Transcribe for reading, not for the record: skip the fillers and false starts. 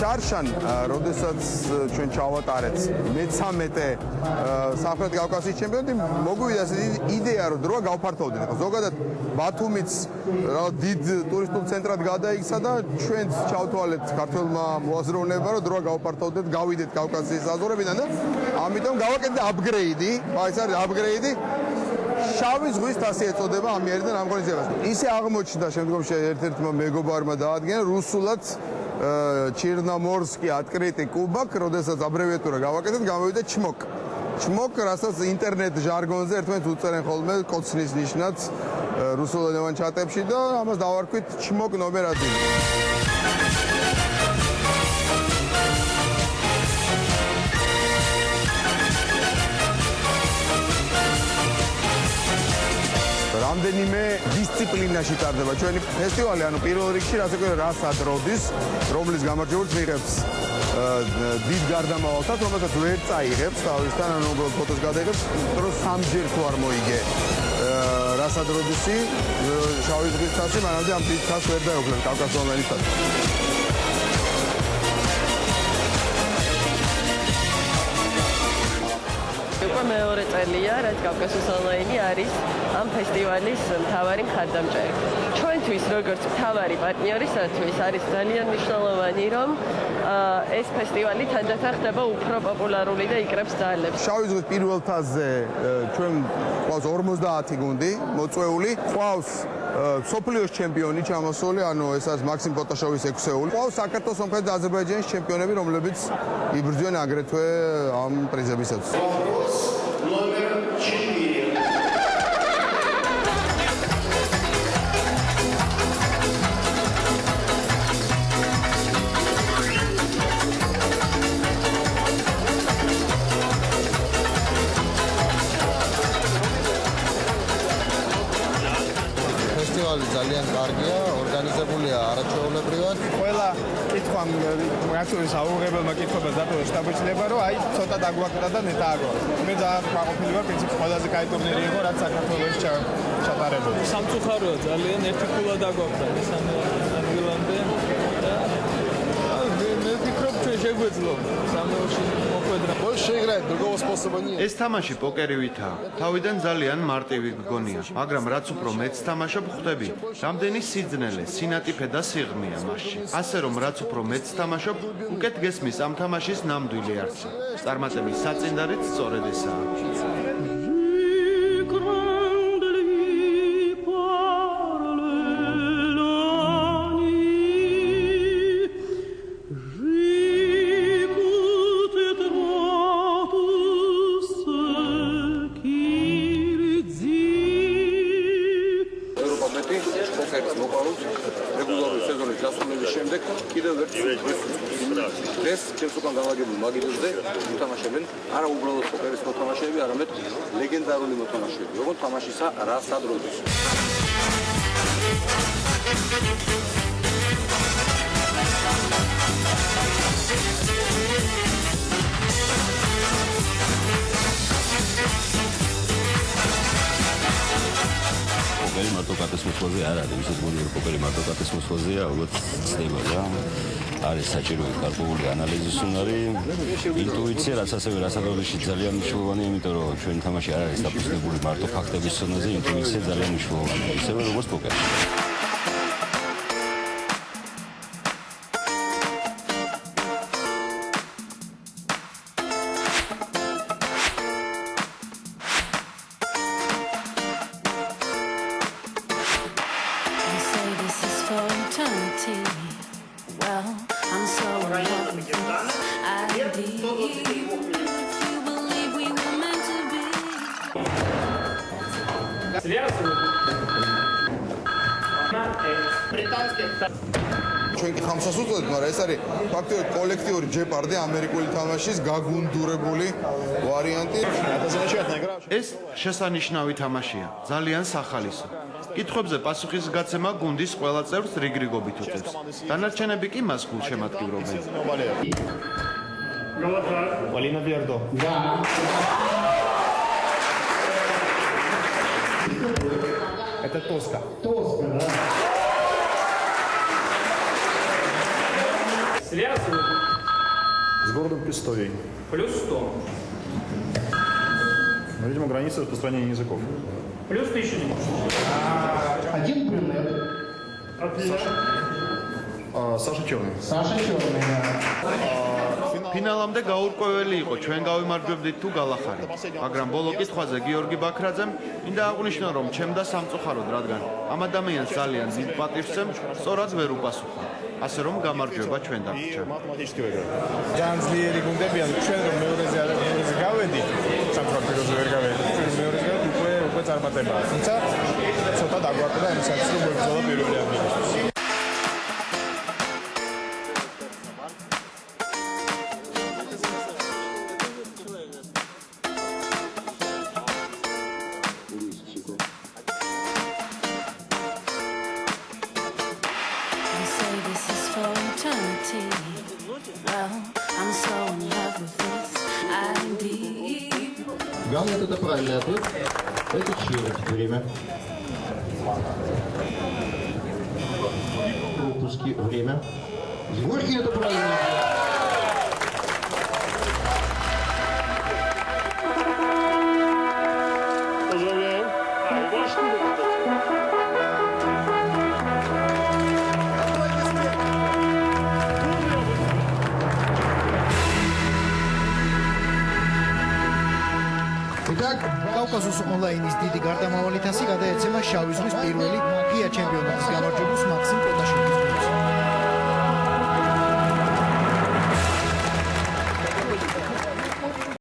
შარშან, როდესაც ჩვენ ჩავატარეთ მე-13 სამხრეთ კავკასიის ჩემპიონატი, მოგვივიდა იდეა, რომ დროა გავფართოვდეთ. ზოგადად ბათუმიც დიდ ტურისტულ ცენტრად გადაიქცა და ჩვენც ჩავთვალეთ ქართველმა მოაზროვნეებმა, რომ დროა გავფართოვდეთ, გავიდეთ კავკასიის საზღვრებიდან და ამიტომ გავაკეთეთ აპგრეიდი, ეს არის აპგრეიდი შავი ზღვის თასი ეწოდება ამიერიდან ამ ღონისძიებას. ისე აღმოჩნდა შემდგომში ერთ-ერთმა მეგობარმა დაადგინა რუსულად ჩერნომორსკი открытый кубок, როდესაც აბრევიატურა გავაკეთეთ, გამოვიდა ჩმოკ. ჩმოკ, რასაც ინტერნეტ ჟარგონზე ერთმანეთს უწერენ ხოლმე კოცნის ნიშნად რუსულენოვან ჩატებში და ამას დავარქვით ჩმოკ ნომერ 1. რამდენიმე დისციპლინაში ტარდება ჩვენი ფესტივალი, ანუ პირველ რიგში რაც ეკუთვნის რასად როდის, რომლის გამარჯვებულს მიიღებს დიდ გარდამავალთაც, რომელსაც ვერ წაიღებს თავისთან, ანუ უბრალოდ ფოტოს გადაიღებს, რომ სამჯერ თუ არ მოიგე რასად როდისი, შავი ზღვის თასი, მანამდე ამ დიდ თასს ვერ დაეუფლენ კავკასიონალის თასს. უკვე მეორე წელია, რაც კავკასიოს ონლაინი არის ამ ფესტივალის მთავარი მხარდამჭერი. ჩვენთვის, როგორც მთავარი პარტნიორისათვის, არის ძალიან მნიშვნელოვანი, რომ ეს ფესტივალი თანდათან ხდება უფრო პოპულარული და იკრებს ძალებს. შავი ზღვის პირველ თასზე ჩვენ ყავს 50 გუნდი მოწვეული, ყავს სოფლიოს ჩემპიონი ჩამოსული, ანუ ეს არის მაქსიმ პოტაშოვის 6-ეული. ყავს საქართველოს, სომხეთის და აზერბაიჯანის ჩემპიონები, რომლებიც იბრძვიან აგრეთვე ამ პრიზებისათვის. ფესტივალი ძალიან კარგია, ორგანიზებულია არაჩვეულებრივად. ყველა კითხვამ რაცურის აუღებელმა კითხვებას დატოვეს შტაბ-ჭრილება, რომ აი ცოტა დაგვაკდა და ნეტა აგო. მე ძალიან ყვაყოფილი ვარ, პრინციპში ყველაზე კაი ტურნირი იყო, რაც საქართველოს ჩატარებოდა. სამწუხაროა ძალიან ერთი ქულა დაგვაკდა მესამე ადგილამდე და მე ვფიქრობ ჩვენ შეგვეძლო სამეურში მოხვედრა. ეს თამაში პოკერივითაა. თავიდან ძალიან მარტივი გგონია, მაგრამ რაც უფრო მეც თამაშობ, ხვდები, რამდენი სიძნელე, სინატიფე და სიღრმეა მასში. ასე რომ რაც უფრო მეც თამაშობ, უკეთ გესმის ამ თამაშის ნამდვილი არსი. წარმატების საწინდარიც სწორედ ესაა. ეს ჩემს უკან განლაგებულ მაგიდებზე უთამაშებენ არა უბრალოდ პოკერის მოთამაშეები, არამედ ლეგენდარული მოთამაშეები, როგორც თამაშისა რასად როდის. პოკერი მარტო კატეს მოსვლაზე არ არის, ვისაც გონია პოკერი მარტო კატეს მოსვლაზეა, ალბათ ცდება რა. არის საჭირო გარკვეული ანალიზის უნარი, ინტუიცია, რაც ასევე რასადროებში ძალიან მნიშვნელოვანია, იმიტომ რომ ჩვენი თამაში არ არის დაფუძნებული მარტო ფაქტების ზონაზე, ინტუიცია ძალიან მნიშვნელოვანია, ისევე როგორც პოკერი. ჩვენ კი ხამსას უწოდეთ, მაგრამ ეს არის ფაქტობრივად კოლექტიური ჯეპარდი ამერიკული თამაშის გაგუნდურებული ვარიანტი. ეს შესანიშნავი თამაშია, ძალიან სახალისო. კითხვებზე პასუხის გაცემა გუნდის ყველა წევრს რიგრიგობით უწევს. დანარჩენები კი მას გულშემატკივრობენ. Полина Вердо. Это Тоска. Связано. С городом Пистоей. Плюс 100. Ну, видимо, граница распространения языков. Плюс 1000. Один брюнет. Саша Черный. Саша Черный, да. ფინალამდე გაურკვეველი იყო ჩვენ გავიმარჯვებდით თუ გალახარი, მაგრამ ბოლო კითხვაზე გიორგი ბაქრაძემ მინდა აღნიშნო, რომ ჩემდა სამწუხაროდ, რადგან ამ ადამიანს ძალიან დიდ პატივს ვცემ, სწორად ვერ უპასუხა. ასე რომ გამარჯვება ჩვენ დაგვრჩა. ძალიან ძლიერი გუნდებიან, ჩვენ რომ მეორეზე გავედით, სამწუხაროდ პირველზე ვერ გავედით, მეორეზე უკვე წარმატებაა. თუმცა ცოტა დაგვაკვირდა იმასაც, რომ მოიგზავნა პირველი ადგილისთვის. Главное это правильный ответ. Это через время. Пропуски время. Сборки это правильный ответ. Поздравляем. Итак, კავკასიის ონლაინის დიდი გარდამავალი თასი გადაეცემა შავი ზღვის პირველი ფია ჩემპიონატის გამარჯვებულს